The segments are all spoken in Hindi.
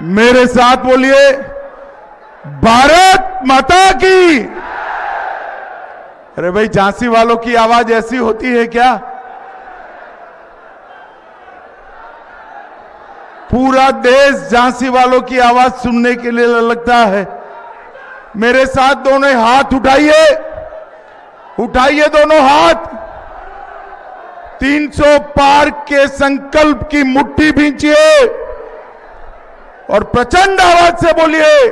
मेरे साथ बोलिए, भारत माता की। अरे भाई, झांसी वालों की आवाज ऐसी होती है क्या? पूरा देश झांसी वालों की आवाज सुनने के लिए लगता है। मेरे साथ दोनों हाथ उठाइए, उठाइए दोनों हाथ। 300 पार के संकल्प की मुट्ठी भींचिए और प्रचंड आवाज से बोलिए,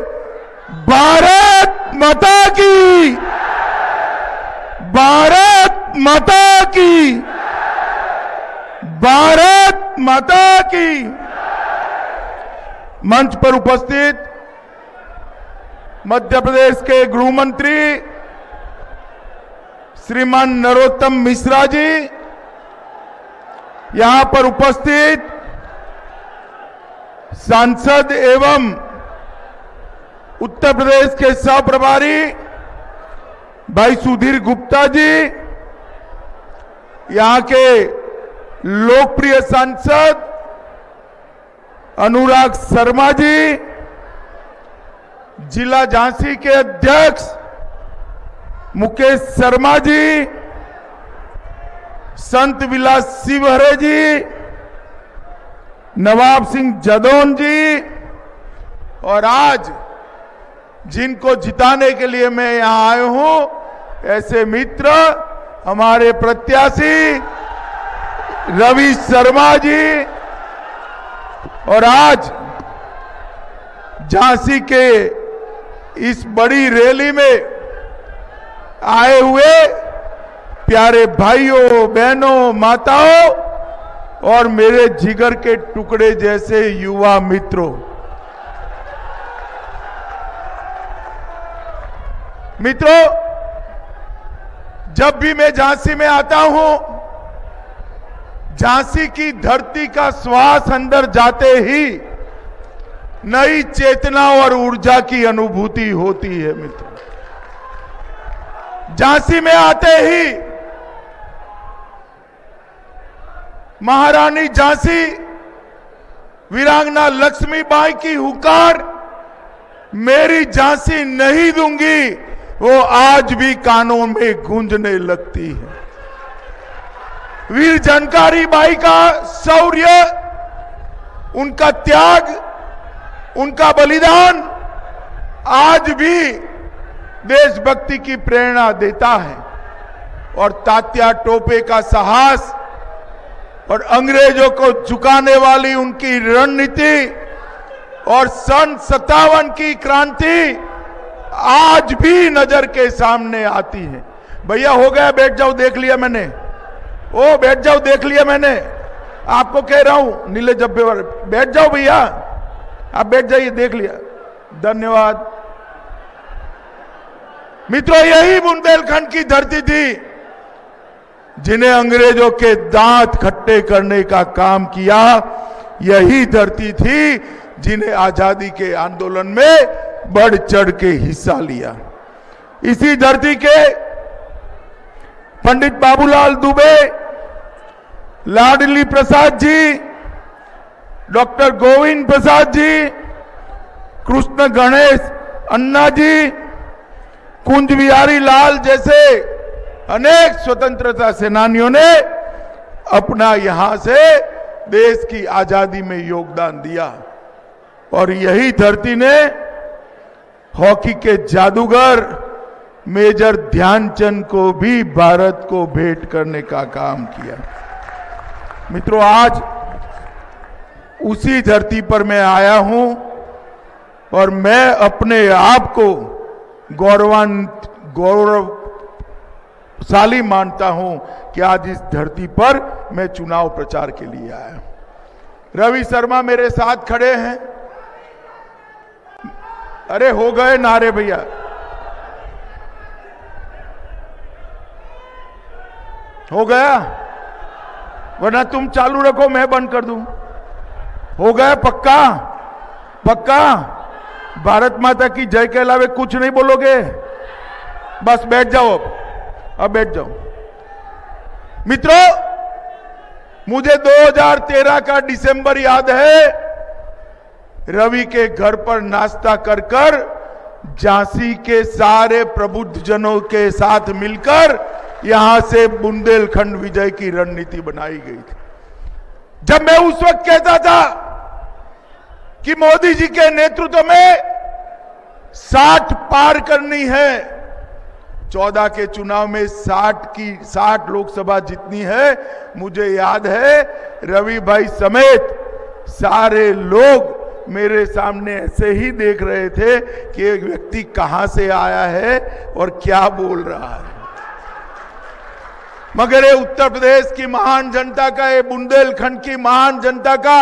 भारत माता की, भारत माता की, भारत माता की। मंच पर उपस्थित मध्य प्रदेश के गृह मंत्री श्रीमान नरोत्तम मिश्रा जी, यहां पर उपस्थित सांसद एवं उत्तर प्रदेश के सह प्रभारी भाई सुधीर गुप्ता जी, यहां के लोकप्रिय सांसद अनुराग शर्मा जी, जिला झांसी के अध्यक्ष मुकेश शर्मा जी, संत विलास शिवहरे जी, नवाब सिंह जदौन जी, और आज जिनको जिताने के लिए मैं यहां आया हूं, ऐसे मित्र हमारे प्रत्याशी रवि शर्मा जी, और आज झांसी के इस बड़ी रैली में आए हुए प्यारे भाइयों, बहनों, माताओं और मेरे जिगर के टुकड़े जैसे युवा मित्रों। मित्रों, जब भी मैं झांसी में आता हूं, झांसी की धरती का श्वास अंदर जाते ही नई चेतना और ऊर्जा की अनुभूति होती है। मित्रों, झांसी में आते ही महारानी झांसी वीरांगना लक्ष्मीबाई की हुकार, मेरी झांसी नहीं दूंगी, वो आज भी कानों में गूंजने लगती है। वीर जानकारी बाई का शौर्य, उनका त्याग, उनका बलिदान आज भी देशभक्ति की प्रेरणा देता है। और तात्या टोपे का साहस और अंग्रेजों को झुकाने वाली उनकी रणनीति और सन 57 की क्रांति आज भी नजर के सामने आती है। भैया हो गया, बैठ जाओ, देख लिया मैंने। ओ बैठ जाओ, देख लिया मैंने। आपको कह रहा हूं, नीले जब्बे वाले, बैठ जाओ भैया, आप बैठ जाइए, देख लिया। धन्यवाद। मित्रों, यही बुंदेलखंड की धरती थी जिन्हें अंग्रेजों के दांत खट्टे करने का काम किया। यही धरती थी जिन्हें आजादी के आंदोलन में बढ़ चढ़ के हिस्सा लिया। इसी धरती के पंडित बाबूलाल दुबे, लाडली प्रसाद जी, डॉक्टर गोविंद प्रसाद जी, कृष्ण गणेश अन्ना जी, कुंज बिहारी लाल जैसे अनेक स्वतंत्रता सेनानियों ने अपना यहां से देश की आजादी में योगदान दिया। और यही धरती ने हॉकी के जादूगर मेजर ध्यानचंद को भी भारत को भेंट करने का काम किया। मित्रों, आज उसी धरती पर मैं आया हूं और मैं अपने आप को गौरवशाली मानता हूं कि आज इस धरती पर मैं चुनाव प्रचार के लिए आया हूं। रवि शर्मा मेरे साथ खड़े हैं। अरे हो गए नारे भैया। हो गया, वरना तुम चालू रखो, मैं बंद कर दूं। हो गया पक्का? पक्का? भारत माता की जय के अलावे कुछ नहीं बोलोगे? बस बैठ जाओ, अब बैठ जाओ। मित्रों, मुझे 2013 का दिसंबर याद है रवि के घर पर नाश्ता कर कर झांसी के सारे प्रबुद्ध जनों के साथ मिलकर यहां से बुंदेलखंड विजय की रणनीति बनाई गई थी। जब मैं उस वक्त कहता था कि मोदी जी के नेतृत्व में 60 पार करनी है, 14 के चुनाव में 60 लोकसभा जितनी है, मुझे याद है रवि भाई समेत सारे लोग मेरे सामने ऐसे ही देख रहे थे कि एक व्यक्ति कहां से आया है और क्या बोल रहा है। मगर ये उत्तर प्रदेश की महान जनता का, ये बुंदेलखंड की महान जनता का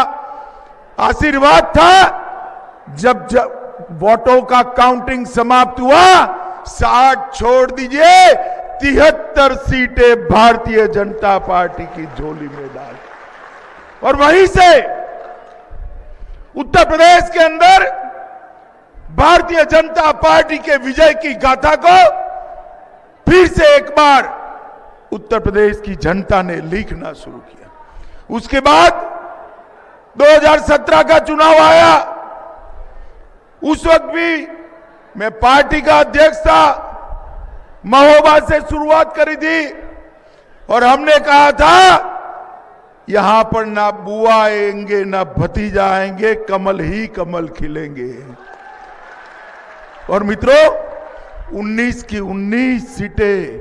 आशीर्वाद था। जब वोटों का काउंटिंग समाप्त हुआ, 60 छोड़ दीजिए 73 सीटें भारतीय जनता पार्टी की झोली में डाल, और वहीं से उत्तर प्रदेश के अंदर भारतीय जनता पार्टी के विजय की गाथा को फिर से एक बार उत्तर प्रदेश की जनता ने लिखना शुरू किया। उसके बाद 2017 का चुनाव आया। उस वक्त भी मैं पार्टी का अध्यक्ष था, महोबा से शुरुआत करी थी और हमने कहा था यहां पर ना बुआ आएंगे ना भतीजा आएंगे, कमल ही कमल खिलेंगे। और मित्रों, 19 की 19 सीटें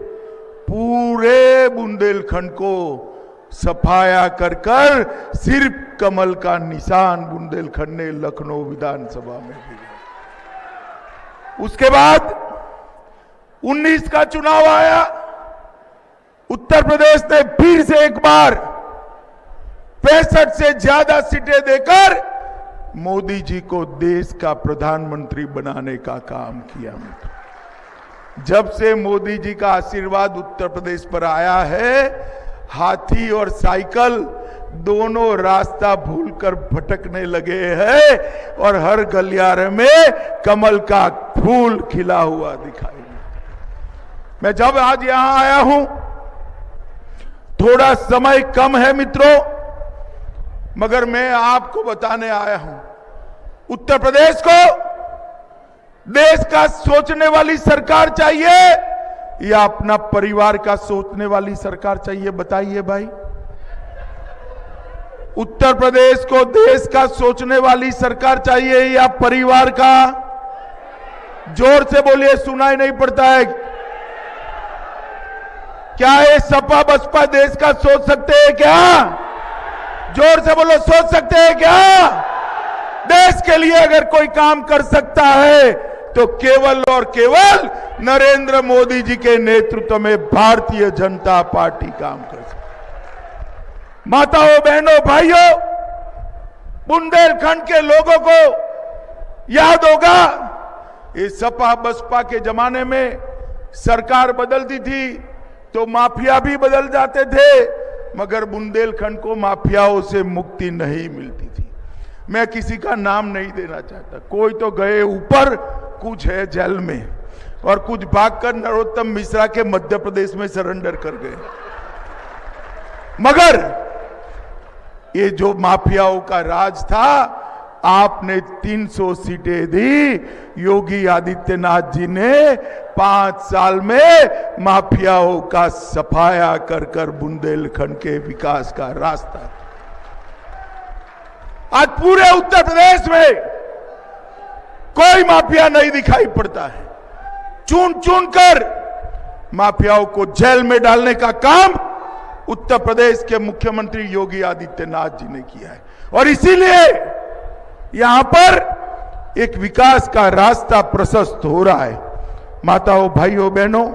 पूरे बुंदेलखंड को सफाया कर कर सिर्फ कमल का निशान बुंदेलखंड ने लखनऊ विधानसभा में दिया। उसके बाद 19 का चुनाव आया। उत्तर प्रदेश ने फिर से एक बार 65 से ज्यादा सीटें देकर मोदी जी को देश का प्रधानमंत्री बनाने का काम किया। जब से मोदी जी का आशीर्वाद उत्तर प्रदेश पर आया है, हाथी और साइकिल दोनों रास्ता भूलकर भटकने लगे हैं और हर गलियारे में कमल का फूल खिला हुआ दिखाई देता। मैं जब आज यहां आया हूं, थोड़ा समय कम है मित्रों, मगर मैं आपको बताने आया हूं, उत्तर प्रदेश को देश का सोचने वाली सरकार चाहिए या अपना परिवार का सोचने वाली सरकार चाहिए? बताइए भाई। उत्तर प्रदेश को देश का सोचने वाली सरकार चाहिए या परिवार का? जोर से बोलिए, सुनाई नहीं पड़ता है। क्या ये सपा बसपा देश का सोच सकते हैं क्या? जोर से बोलो, सोच सकते हैं क्या? देश के लिए अगर कोई काम कर सकता है तो केवल और केवल नरेंद्र मोदी जी के नेतृत्व में भारतीय जनता पार्टी काम कर सकती है। माताओं, बहनों, भाइयों, बुंदेलखंड के लोगों को याद होगा, ये सपा बसपा के जमाने में सरकार बदलती थी तो माफिया भी बदल जाते थे, मगर बुंदेलखंड को माफियाओं से मुक्ति नहीं मिलती थी। मैं किसी का नाम नहीं देना चाहता, कोई तो गए ऊपर, कुछ है जेल में और कुछ भागकर नरोत्तम मिश्रा के मध्य प्रदेश में सरेंडर कर गए। मगर ये जो माफियाओं का राज था, आपने 300 सीटें दी। योगी आदित्यनाथ जी ने 5 साल में माफियाओं का सफाया कर कर बुंदेलखंड के विकास का रास्ता। आज पूरे उत्तर प्रदेश में कोई माफिया नहीं दिखाई पड़ता है। चुन चुन कर माफियाओं को जेल में डालने का काम उत्तर प्रदेश के मुख्यमंत्री योगी आदित्यनाथ जी ने किया है और इसीलिए यहां पर एक विकास का रास्ता प्रशस्त हो रहा है। माताओं, भाइयों, बहनों,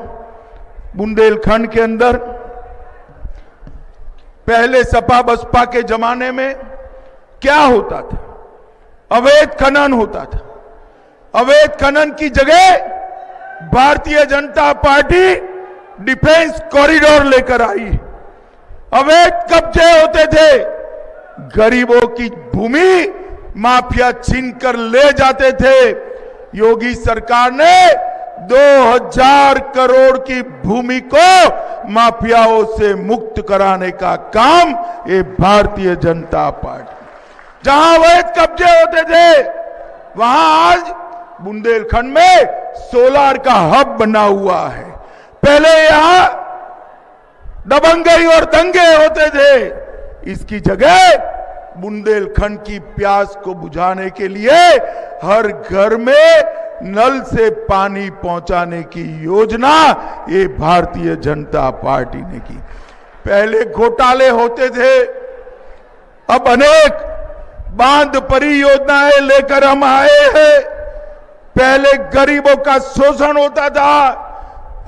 बुंदेलखंड के अंदर पहले सपा बसपा के जमाने में क्या होता था? अवैध खनन होता था। अवैध खनन की जगह Bharatiya Janata party defence corridor लेकर आई। अवैध कब्जे होते थे, गरीबों की भूमि माफिया छीनकर ले जाते थे। योगी सरकार ने 2000 करोड़ की भूमि को माफियाओं से मुक्त कराने का काम ये भारतीय जनता पार्टी। जहां अवैध कब्जे होते थे वहां आज बुंदेलखंड में सोलार का हब बना हुआ है। पहले यहां दबंगई और दंगे होते थे, इसकी जगह बुंदेलखंड की प्यास को बुझाने के लिए हर घर में नल से पानी पहुंचाने की योजना ये भारतीय जनता पार्टी ने की। पहले घोटाले होते थे, अब अनेक बांध परियोजनाएं लेकर हम आए हैं। पहले गरीबों का शोषण होता था,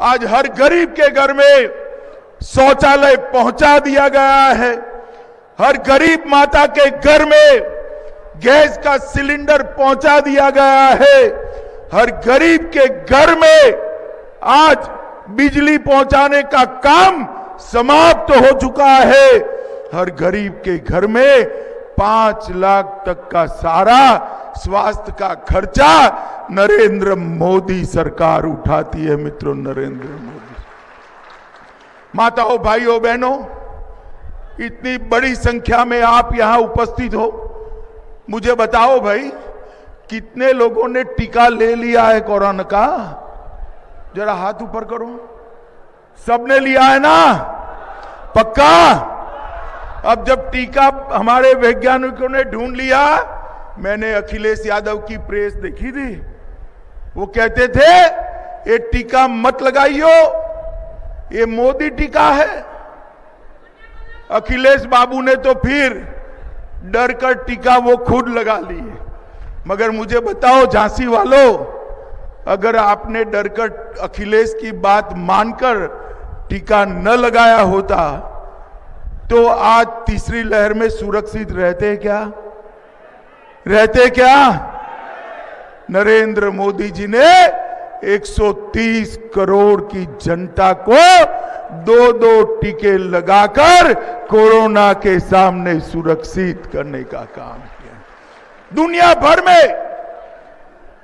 आज हर गरीब के घर में शौचालय पहुंचा दिया गया है। हर गरीब माता के घर में गैस का सिलेंडर पहुंचा दिया गया है। हर गरीब के घर में आज बिजली पहुंचाने का काम समाप्त हो चुका है। हर गरीब के घर में 5 लाख तक का सारा स्वास्थ्य का खर्चा नरेंद्र मोदी सरकार उठाती है। मित्रों, नरेंद्र मोदी। माताओं, भाइयों, बहनों, इतनी बड़ी संख्या में आप यहां उपस्थित हो, मुझे बताओ भाई, कितने लोगों ने टीका ले लिया है कोरोना का? जरा हाथ ऊपर करो। सबने लिया है ना? पक्का? अब जब टीका हमारे वैज्ञानिकों ने ढूंढ लिया, मैंने अखिलेश यादव की प्रेस देखी थी, वो कहते थे ये टीका मत लगाइयो, ये मोदी टीका है। अखिलेश बाबू ने तो फिर डर कर टीका वो खुद लगा लिए। मगर मुझे बताओ झांसी वालों, अगर आपने डर कर अखिलेश की बात मानकर टीका न लगाया होता तो आज तीसरी लहर में सुरक्षित रहते क्या? रहते क्या? नरेंद्र मोदी जी ने 130 करोड़ की जनता को 2-2 टीके लगाकर कोरोना के सामने सुरक्षित करने का काम किया। दुनिया भर में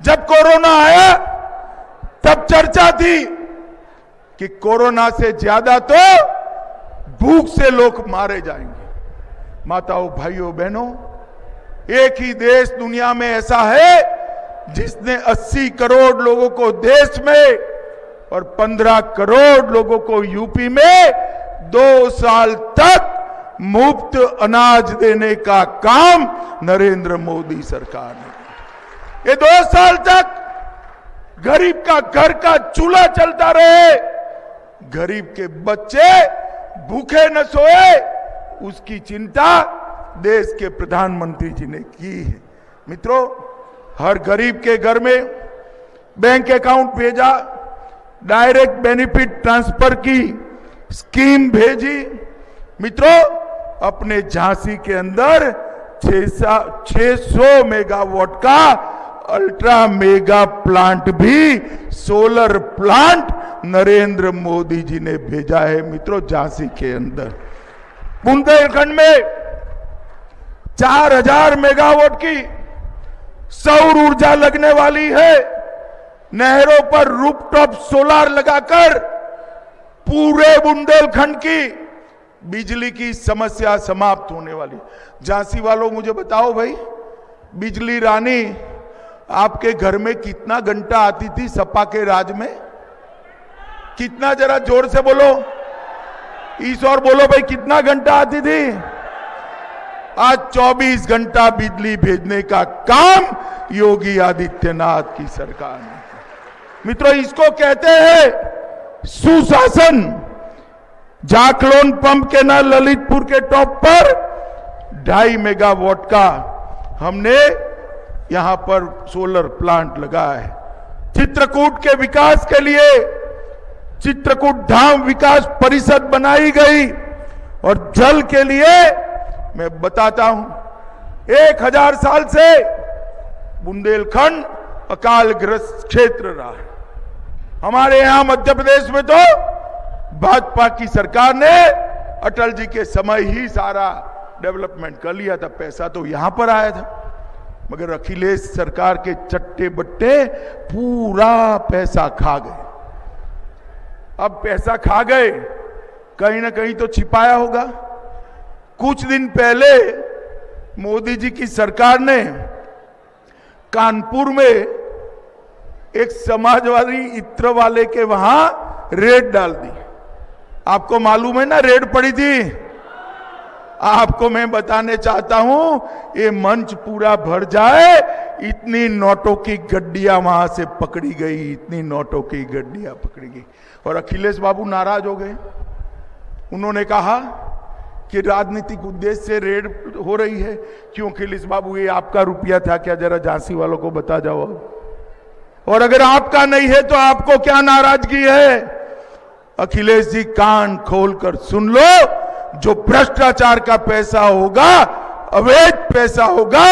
जब कोरोना आया तब चर्चा थी कि कोरोना से ज्यादा तो भूख से लोग मारे जाएंगे। माताओं, भाइयों, बहनों, एक ही देश दुनिया में ऐसा है जिसने 80 करोड़ लोगों को देश में और 15 करोड़ लोगों को यूपी में 2 साल तक मुफ्त अनाज देने का काम नरेंद्र मोदी सरकार ने किया। ये 2 साल तक गरीब का घर का चूल्हा चलता रहे, गरीब के बच्चे भूखे न सोए, उसकी चिंता देश के प्रधानमंत्री जी ने की है। मित्रों, हर गरीब के घर में बैंक अकाउंट भेजा, डायरेक्ट बेनिफिट ट्रांसफर की स्कीम भेजी। मित्रों, अपने झांसी के अंदर 600 मेगावाट का अल्ट्रा मेगा प्लांट भी, सोलर प्लांट नरेंद्र मोदी जी ने भेजा है। मित्रों, झांसी के अंदर बुंदेलखंड में 4000 मेगावाट की सौर ऊर्जा लगने वाली है। नहरों पर रूफटॉप सोलार लगाकर पूरे बुंदेलखंड की बिजली की समस्या समाप्त होने वाली। झांसी वालों, मुझे बताओ भाई, बिजली रानी आपके घर में कितना घंटा आती थी सपा के राज में? कितना? जरा जोर से बोलो, इस और बोलो भाई, कितना घंटा आती थी? आज 24 घंटा बिजली भेजने का काम योगी आदित्यनाथ की सरकार ने। मित्रों, इसको कहते हैं सुशासन। जाकलोन पंप के ना ललितपुर के टॉप पर 2.5 मेगावाट का हमने यहां पर सोलर प्लांट लगाया है। चित्रकूट के विकास के लिए चित्रकूट धाम विकास परिषद बनाई गई और जल के लिए मैं बताता हूं, 1000 साल से बुंदेलखंड अकालग्रस्त क्षेत्र रहा है। हमारे यहां मध्य प्रदेश में तो भाजपा की सरकार ने अटल जी के समय ही सारा डेवलपमेंट कर लिया था, पैसा तो यहां पर आया था। मगर अखिलेश सरकार के चट्टे बट्टे पूरा पैसा खा गए। अब पैसा खा गए, कहीं ना कहीं तो छिपाया होगा। कुछ दिन पहले मोदी जी की सरकार ने कानपुर में एक समाजवादी इत्र वाले के वहां रेड डाल दी। आपको मालूम है ना, रेड पड़ी थी। आपको मैं बताने चाहता हूं, ये मंच पूरा भर जाए, इतनी नोटों की गड्डियां वहां से पकड़ी गई, इतनी नोटों की गड्डियां पकड़ी गई। और अखिलेश बाबू नाराज हो गए। उन्होंने कहा कि राजनीतिक उद्देश्य से रेड हो रही है। क्यों अखिलेश बाबू, ये आपका रुपया था क्या? जरा झांसी वालों को बता जाओ। और अगर आपका नहीं है तो आपको क्या नाराजगी है? अखिलेश जी, कान खोलकर सुन लो, जो भ्रष्टाचार का पैसा होगा, अवैध पैसा होगा,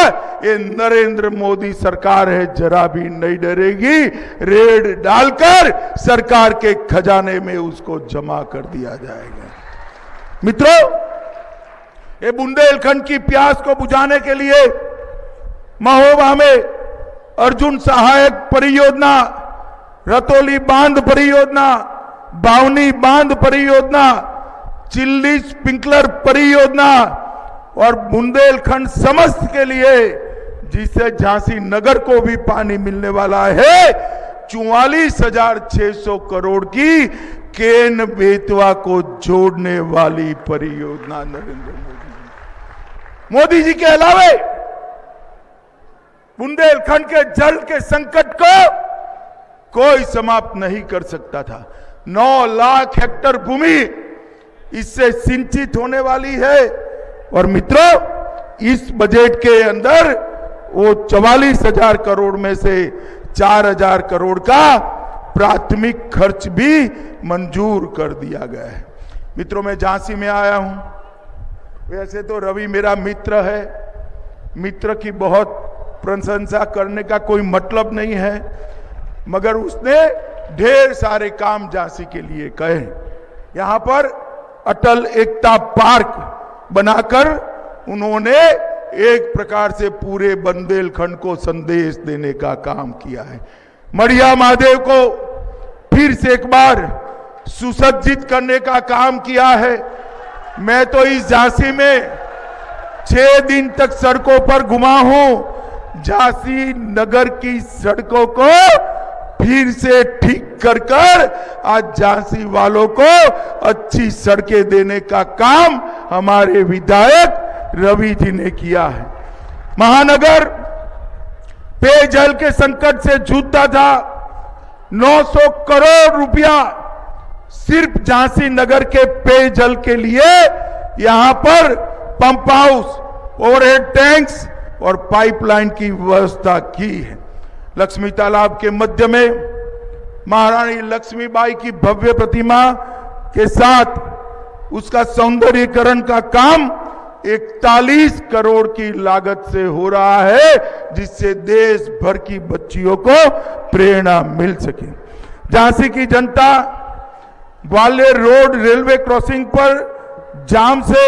ये नरेंद्र मोदी सरकार है, जरा भी नहीं डरेगी। रेड डालकर सरकार के खजाने में उसको जमा कर दिया जाएगा। मित्रों, ये बुंदेलखंड की प्यास को बुझाने के लिए महोबा में अर्जुन सहायक परियोजना, रतौली बांध परियोजना, बावनी बांध परियोजना, चिल्ली स्प्रिंकलर परियोजना और बुंदेलखंड समस्त के लिए, जिससे झांसी नगर को भी पानी मिलने वाला है, 44,600 करोड़ की केन बेतवा को जोड़ने वाली परियोजना नरेंद्र मोदी जी के अलावे बुंदेलखंड के जल के संकट को कोई समाप्त नहीं कर सकता था। 9 लाख हेक्टेयर भूमि इससे सिंचित होने वाली है। और मित्रों, इस बजट के अंदर वो 44,000 करोड़ में से 4,000 करोड़ का प्राथमिक खर्च भी मंजूर कर दिया गया है। मित्रों, मैं झांसी में आया हूं। वैसे तो रवि मेरा मित्र है, मित्र की बहुत प्रशंसा करने का कोई मतलब नहीं है, मगर उसने ढेर सारे काम झांसी के लिए कहे। यहां पर अटल एकता पार्क बनाकर उन्होंने एक प्रकार से पूरे बुंदेलखंड को संदेश देने का काम किया है। मढ़िया महादेव को फिर से एक बार सुसज्जित करने का काम किया है। मैं तो इस झांसी में 6 दिन तक सड़कों पर घुमा हूं। झांसी नगर की सड़कों को फिर से ठीक कर आज झांसी वालों को अच्छी सड़कें देने का काम हमारे विधायक रवि जी ने किया है। महानगर पेयजल के संकट से जूझता था। 900 करोड़ रुपया सिर्फ झांसी नगर के पेयजल के लिए यहां पर पंप हाउस, ओवरहेड टैंक्स और पाइपलाइन की व्यवस्था की है। लक्ष्मी तालाब के मध्य में महारानी लक्ष्मीबाई की भव्य प्रतिमा के साथ उसका सौंदर्यीकरण का काम 41 करोड़ की लागत से हो रहा है, जिससे देश भर की बच्चियों को प्रेरणा मिल सके। झांसी की जनता ग्वालियर रोड रेलवे क्रॉसिंग पर जाम से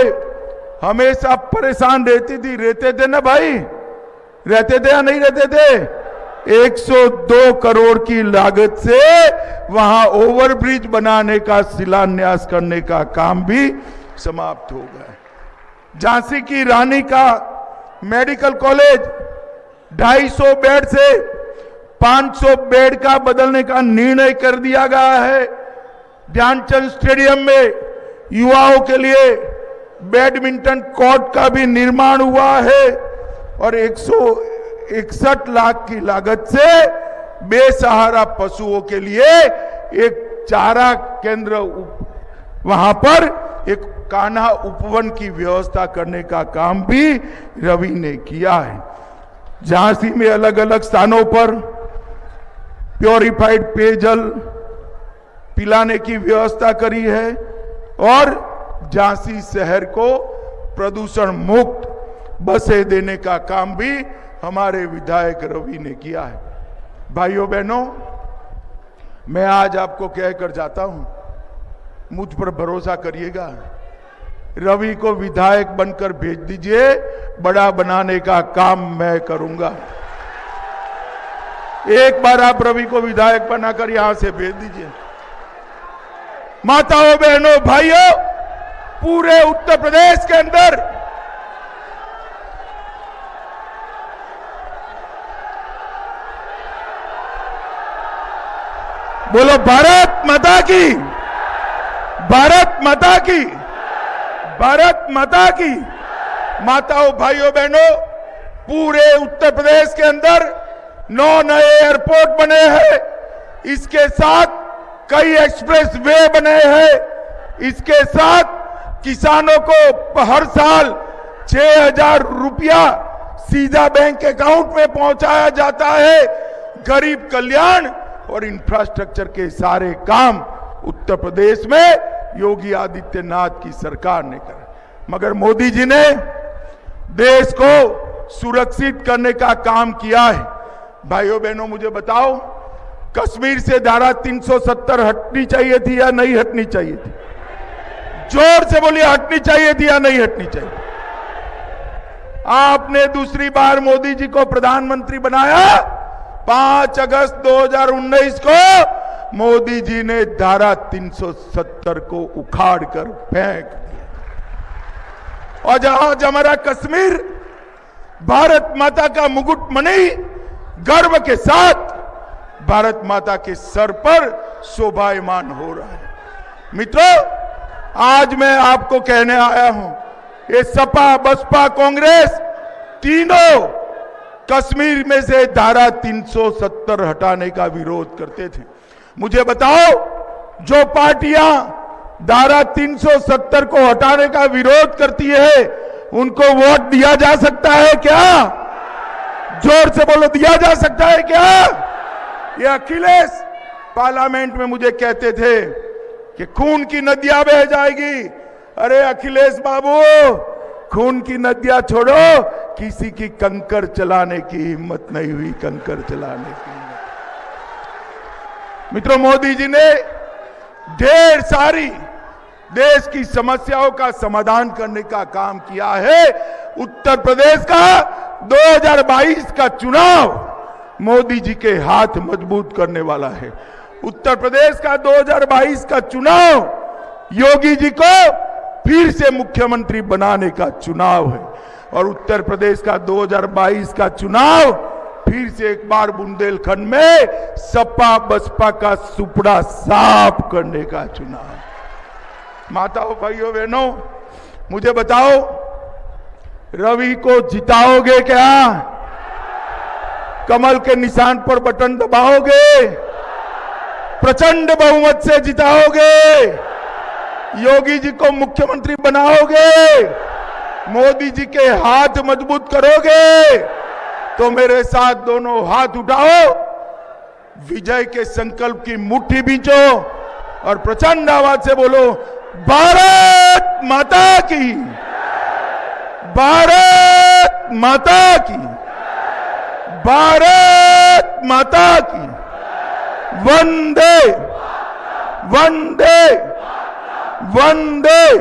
हमेशा परेशान रहती थी। रहते थे ना भाई? रहते थे या नहीं रहते थे? 102 करोड़ की लागत से वहां ओवरब्रिज बनाने का शिलान्यास करने का काम भी समाप्त हो गया। झांसी की रानी का मेडिकल कॉलेज 250 बेड से 500 बेड का बदलने का निर्णय कर दिया गया है। ध्यानचंद स्टेडियम में युवाओं के लिए बैडमिंटन कोर्ट का भी निर्माण हुआ है और 161 लाख की लागत से बेसहारा पशुओं के लिए एक चारा केंद्र, वहां पर एक कान्हा उपवन की व्यवस्था करने का काम भी रवि ने किया है। झांसी में अलग अलग स्थानों पर प्योरीफाइड पेयजल पिलाने की व्यवस्था करी है और झांसी शहर को प्रदूषण मुक्त बसें देने का काम भी हमारे विधायक रवि ने किया है। भाइयों बहनों, मैं आज आपको कहकर जाता हूं, मुझ पर भरोसा करिएगा। रवि को विधायक बनकर भेज दीजिए, बड़ा बनाने का काम मैं करूंगा। एक बार आप रवि को विधायक बनाकर यहां से भेज दीजिए। माताओं बहनों भाइयों, पूरे उत्तर प्रदेश के अंदर बोलो भारत माता की, भारत माता की, भारत माता की। माताओं, भाइयों, बहनों, पूरे उत्तर प्रदेश के अंदर 9 नए एयरपोर्ट बने हैं। इसके साथ कई एक्सप्रेस वे बने हैं। इसके साथ किसानों को हर साल 6,000 रुपया सीधा बैंक अकाउंट में पहुंचाया जाता है। गरीब कल्याण और इंफ्रास्ट्रक्चर के सारे काम उत्तर प्रदेश में योगी आदित्यनाथ की सरकार ने करे। मगर मोदी जी ने देश को सुरक्षित करने का काम किया है। भाइयों बहनों, मुझे बताओ, कश्मीर से धारा 370 हटनी चाहिए थी या नहीं हटनी चाहिए थी? जोर से बोलिए, हटनी चाहिए थी या नहीं हटनी चाहिए? आपने दूसरी बार मोदी जी को प्रधानमंत्री बनाया। 5 अगस्त 2019 को मोदी जी ने धारा 370 को उखाड़ कर फेंक दिया। और जहां हमारा कश्मीर भारत माता का मुकुटमणि गर्व के साथ भारत माता के सर पर शोभायमान हो रहा है। मित्रों, आज मैं आपको कहने आया हूं, ये सपा, बसपा, कांग्रेस तीनों कश्मीर में से धारा 370 हटाने का विरोध करते थे। मुझे बताओ, जो पार्टियां धारा 370 को हटाने का विरोध करती है, उनको वोट दिया जा सकता है क्या? जोर से बोलो, दिया जा सकता है क्या? ये अखिलेश पार्लियामेंट में मुझे कहते थे कि खून की नदियां बह जाएगी। अरे अखिलेश बाबू, खून की नदियां छोड़ो, किसी की कंकर चलाने की हिम्मत नहीं हुई, कंकर चलाने की हिम्मत। मित्रों, मोदी जी ने ढेर सारी देश की समस्याओं का समाधान करने का काम किया है। उत्तर प्रदेश का 2022 का चुनाव मोदी जी के हाथ मजबूत करने वाला है। उत्तर प्रदेश का 2022 का चुनाव योगी जी को फिर से मुख्यमंत्री बनाने का चुनाव है। और उत्तर प्रदेश का 2022 का चुनाव फिर से एक बार बुंदेलखंड में सपा बसपा का सुपड़ा साफ करने का चुनाव है। माताओं, भाइयों, बहनों, मुझे बताओ, रवि को जिताओगे क्या? कमल के निशान पर बटन दबाओगे? प्रचंड बहुमत से जिताओगे? योगी जी को मुख्यमंत्री बनाओगे? मोदी जी के हाथ मजबूत करोगे? तो मेरे साथ दोनों हाथ उठाओ, विजय के संकल्प की मुट्ठी बींचो और प्रचंड आवाज से बोलो, भारत माता की, भारत माता की, भारत माता की। वंदे वंदे वंदे